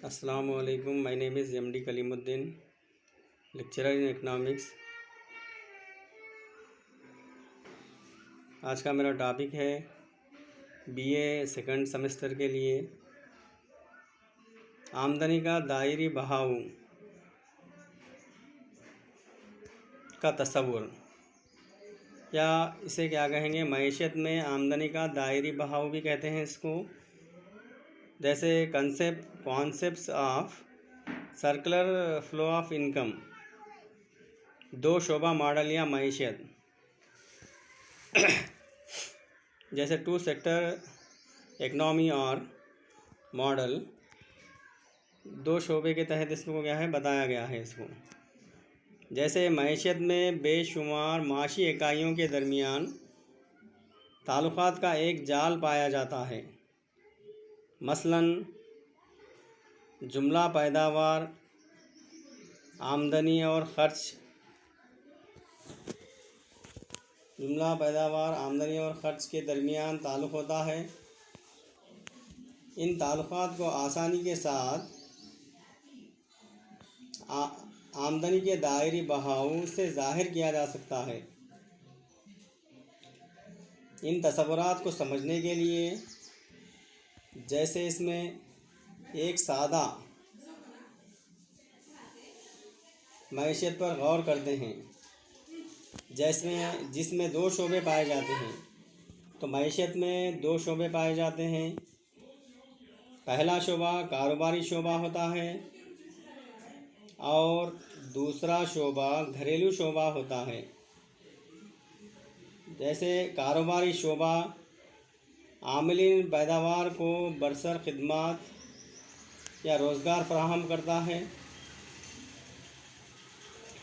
السلام علیکم. مائی نیم از M D claim Uddin, lecturer in economics. آج کا میرا ٹاپک ہے بی اے سیکنڈ سیمسٹر کے لیے آمدنی کا دائری بہاؤ کا تصور, یا اسے کیا کہیں گے, معیشت میں آمدنی کا دائری بہاؤ بھی کہتے ہیں اس کو. جیسے concepts of circular flow of income, دو شعبہ ماڈل یا معیشت. جیسے ٹو سیکٹر اکنامی اور ماڈل, دو شعبے کے تحت اس کو کیا ہے بتایا گیا ہے اس کو. جیسے معیشت میں بے شمار معاشی اکائیوں کے درمیان تعلقات کا ایک جال پایا جاتا ہے. مثلاً جملہ پیداوار, آمدنی اور خرچ کے درمیان تعلق ہوتا ہے. ان تعلقات کو آسانی کے ساتھ آمدنی کے دائری بہاؤ سے ظاہر کیا جا سکتا ہے. ان تصورات کو سمجھنے کے لیے جیسے اس میں ایک سادہ معیشت پر غور کرتے ہیں جس میں دو شعبے پائے جاتے ہیں. تو معیشت میں دو شعبے پائے جاتے ہیں. پہلا شعبہ کاروباری شعبہ ہوتا ہے اور دوسرا شعبہ گھریلو شعبہ ہوتا ہے. جیسے کاروباری شعبہ عاملین پیداوار کو برسر خدمات یا روزگار فراہم کرتا ہے.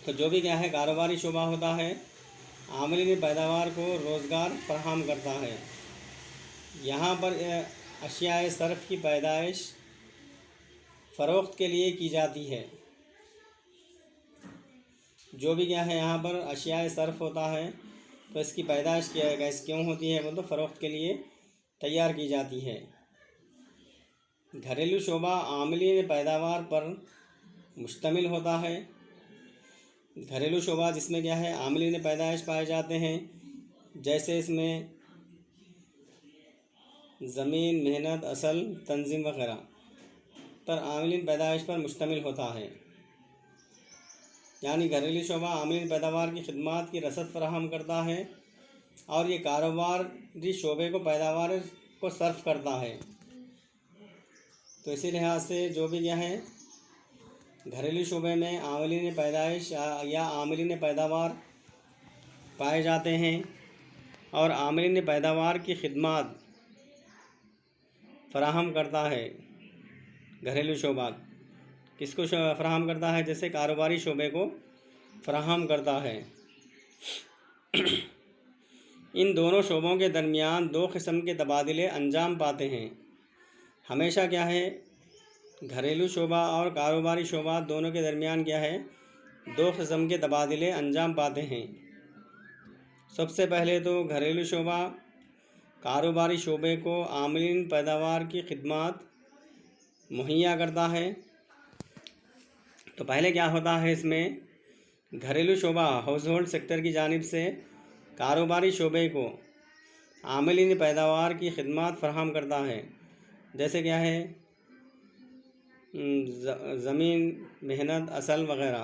تو جو بھی کیا ہے کاروباری شعبہ ہوتا ہے, عاملین پیداوار کو روزگار فراہم کرتا ہے. یہاں پر اشیاء صرف کی پیدائش فروخت کے لیے کی جاتی ہے. جو بھی کیا ہے یہاں پر اشیاء صرف ہوتا ہے تو اس کی پیدائش کیوں ہوتی ہے, وہ تو فروخت کے لیے تیار کی جاتی ہے. گھریلو شعبہ عاملین پیداوار پر مشتمل ہوتا ہے. گھریلو شعبہ جس میں کیا ہے عاملین پیدائش پائے جاتے ہیں. جیسے اس میں زمین, محنت, اصل, تنظیم وغیرہ پر عاملین پیدائش پر مشتمل ہوتا ہے. یعنی گھریلو شعبہ عاملین پیداوار کی خدمات کی رسد فراہم کرتا ہے اور یہ کاروباری شعبے کو پیداوار کو صرف کرتا ہے. تو اسی لحاظ سے جو بھی کیا ہے گھریلو شعبے میں عاملین پیدائش یا عاملین پیداوار پائے جاتے ہیں اور عاملین پیداوار کی خدمات فراہم کرتا ہے. گھریلو شعبہ کس کو فراہم کرتا ہے, جیسے کاروباری شعبے کو فراہم کرتا ہے. ان دونوں شعبوں کے درمیان دو قسم کے تبادلے انجام پاتے ہیں. ہمیشہ کیا ہے گھریلو شعبہ اور کاروباری شعبہ دونوں کے درمیان کیا ہے دو قسم کے تبادلے انجام پاتے ہیں. سب سے پہلے تو گھریلو شعبہ کاروباری شعبے کو عاملین پیداوار کی خدمات مہیا کرتا ہے. تو پہلے کیا ہوتا ہے, اس میں گھریلو شعبہ ہاؤس ہولڈ سیکٹر کی جانب سے کاروباری شعبے کو عاملین پیداوار کی خدمات فراہم کرتا ہے. جیسے کیا ہے زمین, محنت, اصل وغیرہ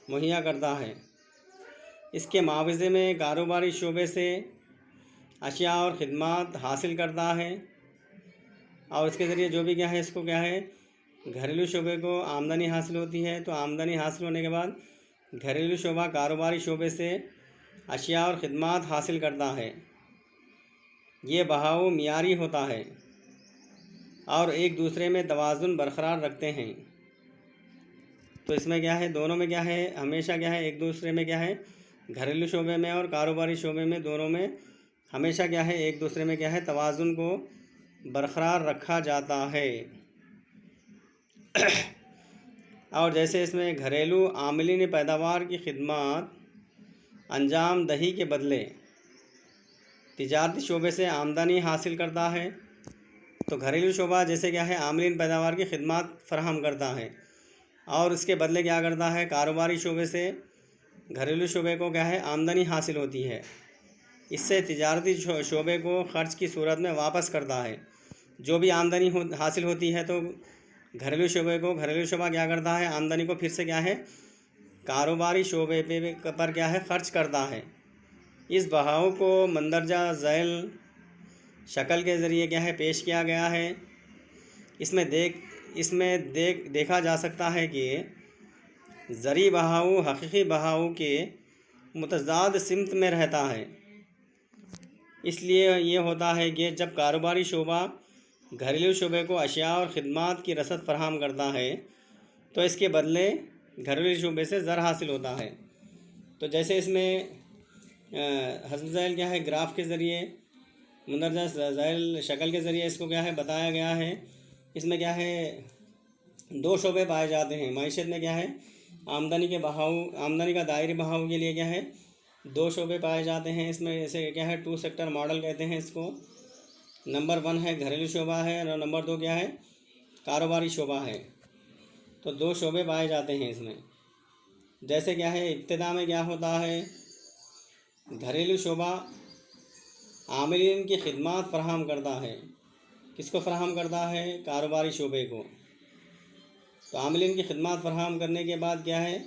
مہیا کرتا ہے. اس کے معاوضے میں کاروباری شعبے سے اشیاء اور خدمات حاصل کرتا ہے اور اس کے ذریعے جو بھی کیا ہے اس کو کیا ہے گھریلو شعبے کو آمدنی حاصل ہوتی ہے. تو آمدنی حاصل ہونے کے بعد گھریلو شعبہ کاروباری شعبے سے اشیاء اور خدمات حاصل کرتا ہے. یہ بہاؤ معیاری ہوتا ہے اور ایک دوسرے میں توازن برقرار رکھتے ہیں. تو اس میں کیا ہے دونوں میں کیا ہے ہمیشہ کیا ہے ایک دوسرے میں کیا ہے گھریلو شعبے میں اور کاروباری شعبے میں دونوں میں ہمیشہ کیا ہے ایک دوسرے میں کیا ہے توازن کو برقرار رکھا جاتا ہے. اور جیسے اس میں گھریلو عاملین پیداوار کی خدمات انجام دہی کے بدلے تجارتی شعبے سے آمدنی حاصل کرتا ہے. تو گھریلو شعبہ جیسے کیا ہے عاملین پیداوار کی خدمات فراہم کرتا ہے اور اس کے بدلے کیا کرتا ہے کاروباری شعبے سے گھریلو شعبے کو کیا ہے آمدنی حاصل ہوتی ہے، اس سے تجارتی شعبے کو خرچ کی صورت میں واپس کرتا ہے۔ جو بھی آمدنی حاصل ہوتی ہے تو گھریلو شعبہ کیا کرتا ہے آمدنی کو پھر سے کیا ہے کاروباری شعبے پر کیا ہے خرچ کرتا ہے۔ اس بہاؤ کو مندرجہ ذیل شکل کے ذریعے کیا ہے پیش کیا گیا ہے۔ اس میں دیکھا جا سکتا ہے کہ زرعی بہاؤ حقیقی بہاؤ کے متضاد سمت میں رہتا ہے۔ اس لیے یہ ہوتا ہے کہ جب کاروباری شعبہ گھریلو شعبے کو اشیاء اور خدمات کی رسد فراہم کرتا ہے تو اس کے بدلے گھریلو شعبے سے زر حاصل ہوتا ہے۔ تو جیسے اس میں حسب ذیل کیا ہے گراف کے ذریعے مندرجہ ذیل شکل کے ذریعے اس کو کیا ہے بتایا گیا ہے۔ اس میں کیا ہے دو شعبے پائے جاتے ہیں معیشت میں کیا ہے آمدنی کا دائری بہاؤ کے لیے کیا ہے دو شعبے پائے جاتے ہیں۔ اس میں جیسے کیا ہے 2 سیکٹر ماڈل کہتے ہیں اس کو۔ نمبر 1 ہے گھریلو شعبہ ہے اور نمبر 2 کیا ہے کاروباری شعبہ ہے۔ تو دو شعبے پائے جاتے ہیں اس میں۔ جیسے کیا ہے ابتدا میں کیا ہوتا ہے گھریلو شعبہ عاملین کی خدمات فراہم کرتا ہے۔ کس کو فراہم کرتا ہے کاروباری شعبے کو۔ تو عاملین کی خدمات فراہم کرنے کے بعد کیا ہے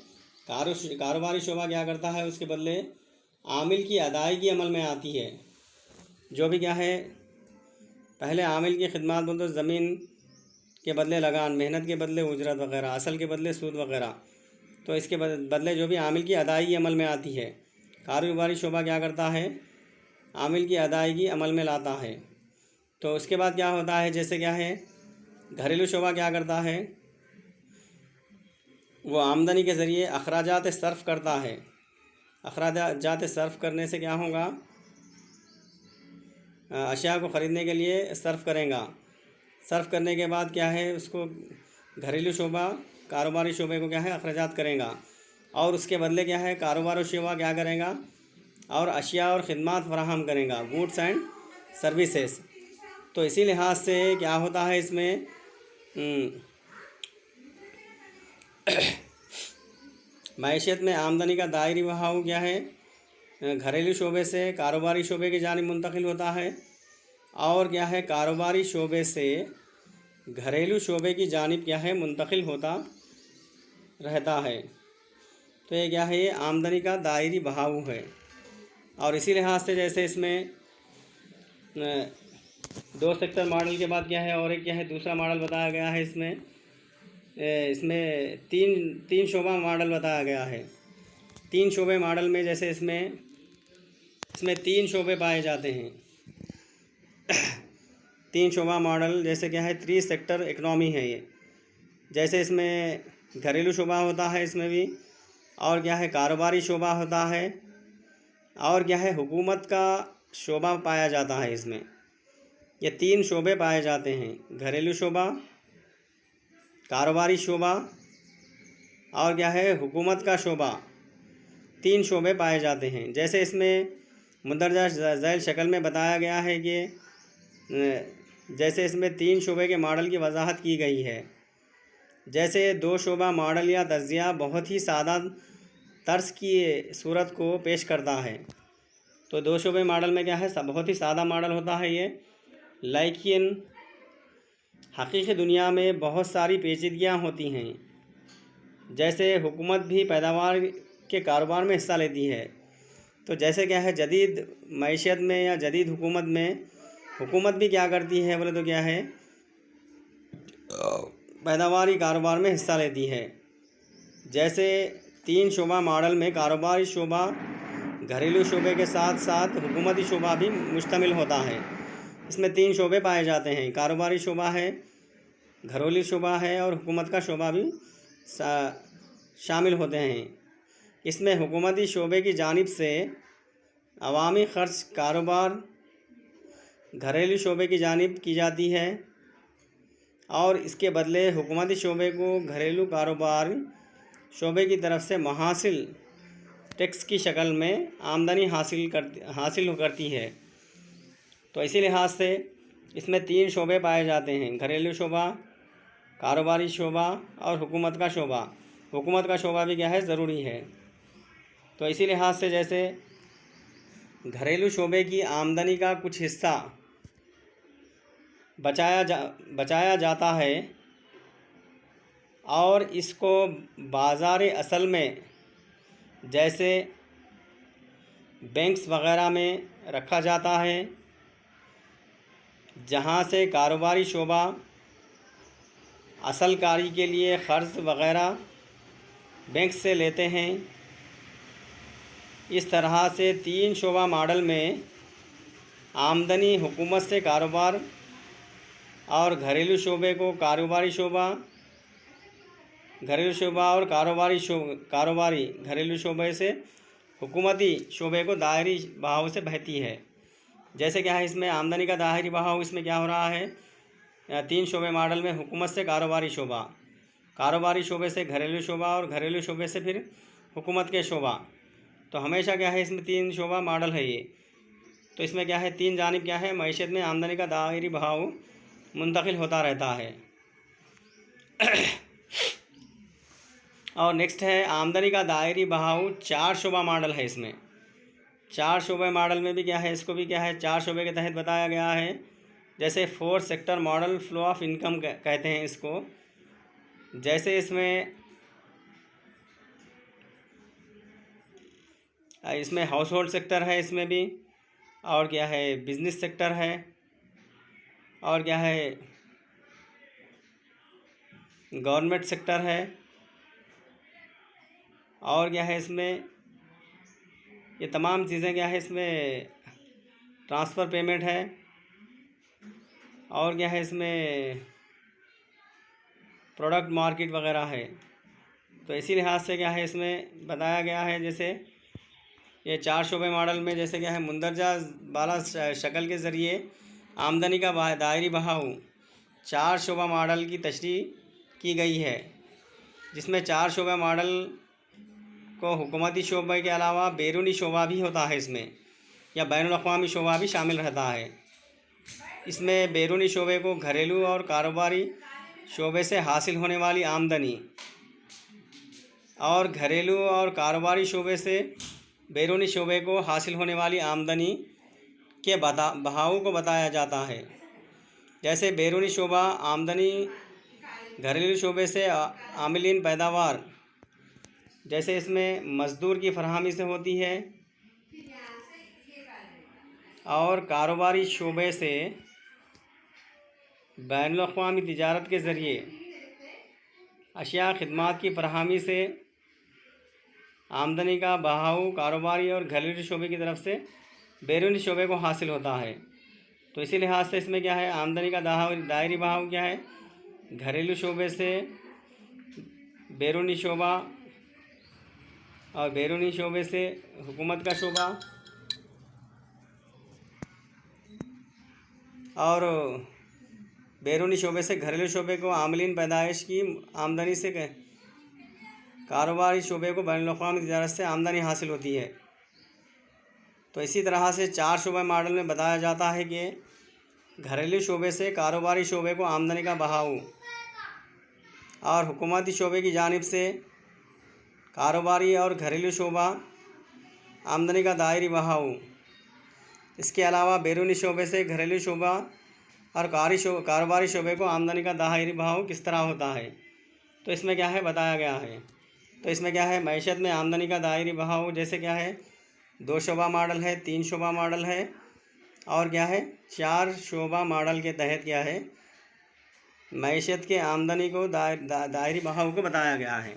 کاروباری شعبہ کیا کرتا ہے اس کے بدلے عامل کی ادائیگی عمل میں آتی ہے۔ جو بھی کیا ہے پہلے عامل کی خدمات بولتے زمین کے بدلے لگان، محنت کے بدلے اجرت وغیرہ، اصل کے بدلے سود وغیرہ، تو اس کے بدلے جو بھی عامل کی ادائیگی عمل میں آتی ہے کاروباری شعبہ کیا کرتا ہے عامل کی ادائیگی عمل میں لاتا ہے۔ تو اس کے بعد کیا ہوتا ہے جیسے کیا ہے گھریلو شعبہ کیا کرتا ہے وہ آمدنی کے ذریعے اخراجات صرف کرتا ہے۔ اخراجات صرف کرنے سے کیا ہوگا اشیاء کو خریدنے کے لیے صرف کرے گا۔ صرف کرنے کے بعد کیا ہے اس کو گھریلو شعبہ کاروباری شعبے کو کیا ہے اخراجات کرے گا اور اس کے بدلے کیا ہے کاروباری شعبہ کیا کرے گا اور اشیاء اور خدمات فراہم کرے گا گوڈس اینڈ سروسز۔ تو اسی لحاظ سے کیا ہوتا ہے اس میں معیشت میں آمدنی کا دائری بہاؤ کیا ہے گھریلو شعبے سے کاروباری شعبے کی جانب منتقل ہوتا ہے اور کیا ہے کاروباری شعبے سے گھریلو شعبے کی جانب کیا ہے منتقل ہوتا رہتا ہے۔ تو یہ کیا ہے یہ آمدنی کا دائری بہاؤ ہے۔ اور اسی لحاظ سے جیسے اس میں 2 سیکٹر ماڈل کے بعد کیا ہے اور ایک کیا ہے دوسرا ماڈل بتایا گیا ہے اس میں تین شعبہ ماڈل بتایا گیا ہے۔ 3 شعبے ماڈل میں جیسے اس میں 3 شعبے پائے جاتے ہیں۔ 3 شعبہ ماڈل جیسے کیا ہے 3 سیکٹر اکنامی ہے یہ۔ جیسے اس میں گھریلو شعبہ ہوتا ہے اس میں بھی اور کیا ہے کاروباری شعبہ ہوتا ہے اور کیا ہے حکومت کا شعبہ پایا جاتا ہے۔ اس میں یہ 3 شعبے پائے جاتے ہیں گھریلو شعبہ کاروباری شعبہ اور کیا ہے حکومت کا شعبہ 3 شعبے پائے جاتے ہیں۔ جیسے اس میں مندرجہ ذیل شکل میں بتایا گیا ہے کہ جیسے اس میں 3 شعبے کے ماڈل کی وضاحت کی گئی ہے۔ جیسے 2 شعبہ ماڈل یا تجزیہ بہت ہی سادہ طرز کی صورت کو پیش کرتا ہے۔ تو 2 شعبے ماڈل میں کیا ہے بہت ہی سادہ ماڈل ہوتا ہے یہ، لیکن حقیقی دنیا میں بہت ساری پیچیدگیاں ہوتی ہیں۔ جیسے حکومت بھی پیداوار کے کاروبار میں حصہ لیتی ہے۔ تو جیسے کیا ہے جدید معیشت میں یا جدید حکومت میں حکومت بھی کیا کرتی ہے بولے تو کیا ہے پیداواری کاروبار میں حصہ لیتی ہے۔ جیسے 3 شعبہ ماڈل میں کاروباری شعبہ گھریلو شعبے کے ساتھ ساتھ حکومتی شعبہ بھی مشتمل ہوتا ہے۔ اس میں 3 شعبے پائے جاتے ہیں، کاروباری شعبہ ہے، گھریلو شعبہ ہے اور حکومت کا شعبہ بھی شامل ہوتے ہیں۔ اس میں حکومتی شعبے کی جانب سے عوامی خرچ کاروبار گھریلو شعبے کی جانب کی جاتی ہے اور اس کے بدلے حکومتی شعبے کو گھریلو کاروبار شعبے کی طرف سے محاصل ٹیکس کی شکل میں آمدنی حاصل کرتی ہے۔ تو اسی لحاظ سے اس میں 3 شعبے پائے جاتے ہیں: گھریلو شعبہ، کاروباری شعبہ اور حکومت کا شعبہ۔ حکومت کا شعبہ بھی کیا ہے؟ ضروری ہے۔ تو اسی لحاظ سے جیسے گھریلو شعبے کی آمدنی کا کچھ حصہ بچایا جاتا ہے اور اس کو بازار اصل میں جیسے بینکس وغیرہ میں رکھا جاتا ہے، جہاں سے کاروباری شعبہ اصل کاری کے لیے قرض وغیرہ بینک سے لیتے ہیں۔ اس طرح سے 3 شعبہ ماڈل میں آمدنی حکومت سے کاروبار اور گھریلو شعبے کو گھریلو شعبہ اور کاروباری گھریلو شعبے سے حکومتی شعبے کو دائری بہاؤ سے بہتی ہے۔ جیسے کیا ہے اس میں آمدنی کا دائری بہاؤ اس میں کیا ہو رہا ہے؟ 3 شعبے ماڈل میں حکومت سے کاروباری شعبہ، کاروباری شعبے سے گھریلو شعبہ اور گھریلو شعبے سے پھر حکومت کے شعبہ۔ تو ہمیشہ کیا ہے اس میں 3 شعبہ ماڈل ہے یہ۔ تو اس میں کیا ہے 3 جانب کیا ہے معیشت میں آمدنی کا دائری بہاؤ منتقل ہوتا رہتا ہے۔ اور نیکسٹ ہے آمدنی کا دائری بہاؤ 4 شعبہ ماڈل ہے۔ اس میں 4 شعبہ ماڈل میں بھی کیا ہے اس کو بھی کیا ہے 4 شعبے کے تحت بتایا گیا ہے۔ جیسے 4 sector model flu of income کہتے ہیں اس کو۔ جیسے اس میں ہاؤس ہولڈ سیکٹر ہے، اس میں بھی، اور کیا ہے بزنس سیکٹر ہے، اور کیا ہے گورنمنٹ سیکٹر ہے، اور کیا ہے اس میں یہ تمام چیزیں کیا ہے اس میں ٹرانسفر پیمنٹ ہے، اور کیا ہے اس میں پروڈکٹ مارکیٹ وغیرہ ہے۔ تو اسی لحاظ سے کیا ہے اس میں بتایا گیا ہے جیسے یہ 4 شعبے ماڈل میں جیسے کیا ہے مندرجہ بالا شکل کے ذریعے آمدنی کا دائری بہاؤ 4 شعبہ ماڈل کی تشریح کی گئی ہے، جس میں 4 شعبہ ماڈل کو حکومتی شعبے کے علاوہ بیرونی شعبہ بھی ہوتا ہے، اس میں یا بین الاقوامی شعبہ بھی شامل رہتا ہے۔ اس میں بیرونی شعبے کو گھریلو اور کاروباری شعبے سے حاصل ہونے والی آمدنی اور گھریلو اور کاروباری شعبے سے بیرونی شعبے کو حاصل ہونے والی آمدنی کے بہاؤ کو بتایا جاتا ہے۔ جیسے بیرونی شعبہ آمدنی گھریلو شعبے سے عاملین پیداوار، جیسے اس میں مزدور کی فراہمی سے ہوتی ہے، اور کاروباری شعبے سے بین الاقوامی تجارت کے ذریعے اشیاء خدمات کی فراہمی سے آمدنی کا بہاؤ کاروباری اور گھریلو شعبے کی طرف سے بیرونی شعبے کو حاصل ہوتا ہے۔ تو اسی لحاظ سے اس میں کیا ہے آمدنی کا دائری بہاؤ کیا ہے گھریلو شعبے سے بیرونی شعبہ اور بیرونی شعبے سے حکومت کا شعبہ، اور بیرونی شعبے سے گھریلو شعبے کو عاملین پیدائش کی آمدنی سے کاروباری شعبے کو بین الاقوامی تجارت سے آمدنی حاصل ہوتی ہے۔ تو اسی طرح سے 4 شعبہ ماڈل میں بتایا جاتا ہے کہ گھریلو شعبے سے کاروباری شعبے کو آمدنی کا بہاؤ اور حکومتی شعبے کی جانب سے کاروباری اور گھریلو شعبہ آمدنی کا دائری بہاؤ، اس کے علاوہ بیرونی شعبے سے گھریلو شعبہ اور کاروباری شعبے کو آمدنی کا دائری بہاؤ کس طرح ہوتا ہے، تو اس میں کیا ہے بتایا گیا ہے۔ تو اس میں کیا ہے معیشت میں آمدنی کا دائری بہاؤ جیسے کیا ہے 2 شعبہ ماڈل ہے، 3 شعبہ ماڈل ہے، اور کیا ہے 4 شعبہ ماڈل کے تحت کیا ہے معیشت کے آمدنی کو دائری بہاؤ کو بتایا گیا ہے۔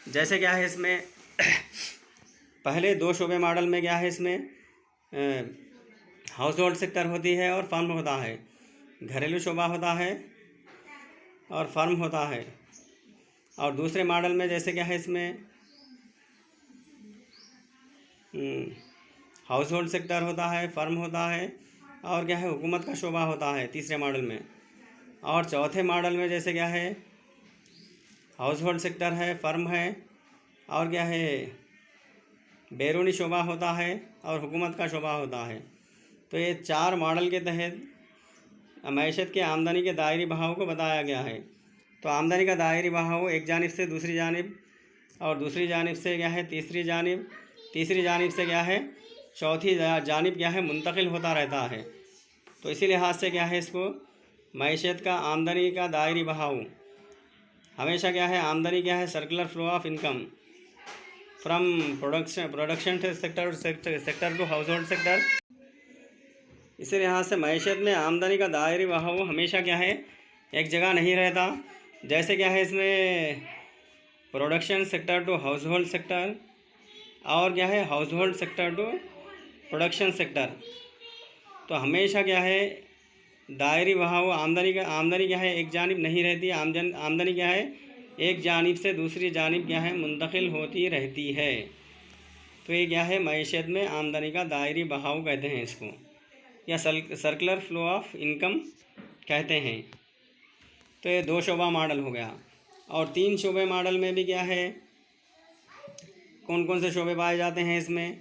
جیسے کیا ہے اس میں پہلے 2 شعبے ماڈل میں کیا ہے اس میں ہاؤس ہولڈ سیکٹر ہوتی ہے اور فرم ہوتا ہے، گھریلو شعبہ ہوتا ہے اور فرم ہوتا ہے، اور دوسرے ماڈل میں جیسے کیا ہے اس میں ہاؤس ہولڈ سیکٹر ہوتا ہے، فرم ہوتا ہے، اور کیا ہے حکومت کا شعبہ ہوتا ہے تیسرے ماڈل میں، اور چوتھے ماڈل میں جیسے کیا ہے ہاؤس ہولڈ سیکٹر ہے، فرم ہے، اور کیا ہے بیرونی شعبہ ہوتا ہے اور حکومت کا شعبہ ہوتا ہے۔ تو یہ 4 ماڈل کے تحت معیشت کے آمدنی کے دائری بہاؤ کو بتایا گیا ہے۔ تو آمدنی کا دائری بہاؤ ایک جانب سے دوسری جانب اور دوسری جانب سے کیا ہے تیسری جانب سے کیا ہے چوتھی جانب کیا ہے منتقل ہوتا رہتا ہے۔ تو اسی لحاظ سے کیا ہے اس کو معیشت کا آمدنی کا دائری بہاؤ ہمیشہ کیا ہے آمدنی کیا ہے circular flow of income from production sector to household sector. اسی لحاظ سے معیشت میں آمدنی کا دائری بہاؤ ہمیشہ کیا ہے ایک جگہ نہیں رہتا، جیسے کیا ہے اس میں production sector to household sector اور کیا ہے household sector to production sector. تو ہمیشہ کیا ہے دائری بہاؤ آمدنی کیا ہے ایک جانب نہیں رہتی، آمدنی کیا ہے ایک جانب سے دوسری جانب کیا ہے منتقل ہوتی رہتی ہے۔ تو یہ کیا ہے معیشت میں آمدنی کا دائری بہاؤ کہتے ہیں اس کو، یا سرکولر فلو آف انکم کہتے ہیں۔ تو یہ 2 شعبہ ماڈل ہو گیا، اور 3 شعبے ماڈل میں بھی کیا ہے کون کون سے شعبے پائے جاتے ہیں اس میں؟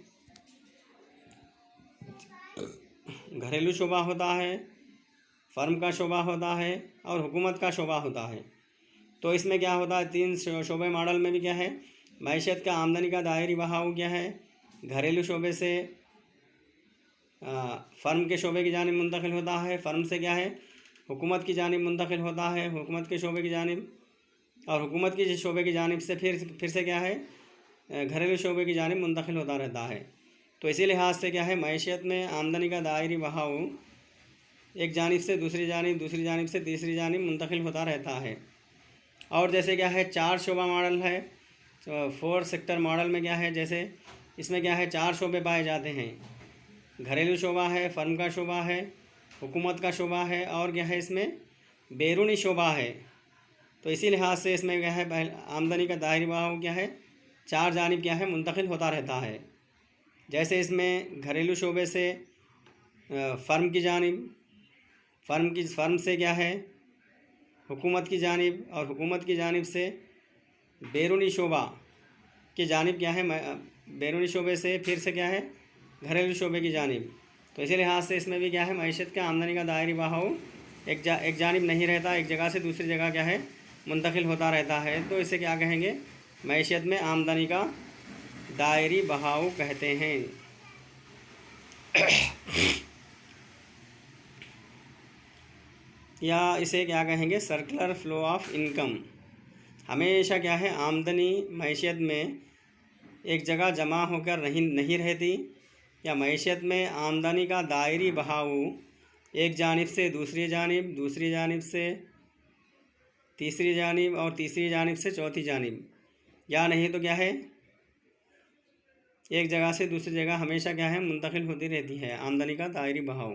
گھریلو شعبہ ہوتا ہے، فرم کا شعبہ ہوتا ہے اور حکومت کا شعبہ ہوتا ہے۔ تو اس میں کیا ہوتا ہے 3 شعبے ماڈل میں بھی کیا ہے معیشت کا آمدنی کا دائری بہاؤ کیا ہے گھریلو شعبے سے فرم کے شعبے کی جانب منتقل ہوتا ہے، فرم سے کیا ہے حکومت کی جانب منتقل ہوتا ہے، حکومت کے شعبے کی جانب، اور حکومت کی شعبے کی جانب سے پھر سے کیا ہے گھریلو شعبے کی جانب منتقل ہوتا رہتا ہے۔ تو اسی لحاظ سے کیا ہے معیشت میں آمدنی کا دائری بہاؤ ایک جانب سے دوسری جانب سے تیسری جانب منتقل ہوتا رہتا ہے۔ اور جیسے کیا ہے 4 شعبہ ماڈل ہے، 4 سیکٹر ماڈل میں کیا ہے جیسے اس میں کیا ہے 4 شعبے پائے جاتے ہیں، گھریلو شعبہ ہے، فرم کا شعبہ ہے، حکومت کا شعبہ ہے اور کیا ہے اس میں بیرونی شعبہ ہے۔ تو اسی لحاظ سے اس میں کیا ہے آمدنی کا دائری بہاؤ کیا ہے 4 جانب کیا ہے منتقل ہوتا رہتا ہے۔ جیسے اس میں گھریلو شعبے سے فرم کی جانب، فرم سے کیا ہے حکومت کی جانب، اور حکومت کی جانب سے بیرونی شعبہ کی جانب کیا ہے بیرونی شعبے سے پھر سے کیا ہے گھریلو شعبے کی جانب۔ تو اسی لحاظ سے اس میں بھی کیا ہے معیشت کا آمدنی کا دائری بہاؤ ایک جانب نہیں رہتا، ایک جگہ سے دوسری جگہ کیا ہے منتقل ہوتا رہتا ہے۔ تو اسے کیا کہیں گے معیشت میں آمدنی کا دائری بہاؤ کہتے ہیں۔ یا اسے کیا کہیں گے سرکولر فلو آف انکم۔ ہمیشہ کیا ہے آمدنی معیشت میں ایک جگہ جمع ہو کر نہیں رہتی، یا معیشت میں آمدنی کا دائری بہاؤ ایک جانب سے دوسری جانب سے تیسری جانب اور تیسری جانب سے چوتھی جانب، یا نہیں تو کیا ہے ایک جگہ سے دوسری جگہ ہمیشہ کیا ہے منتقل ہوتی رہتی ہے آمدنی کا دائری بہاؤ۔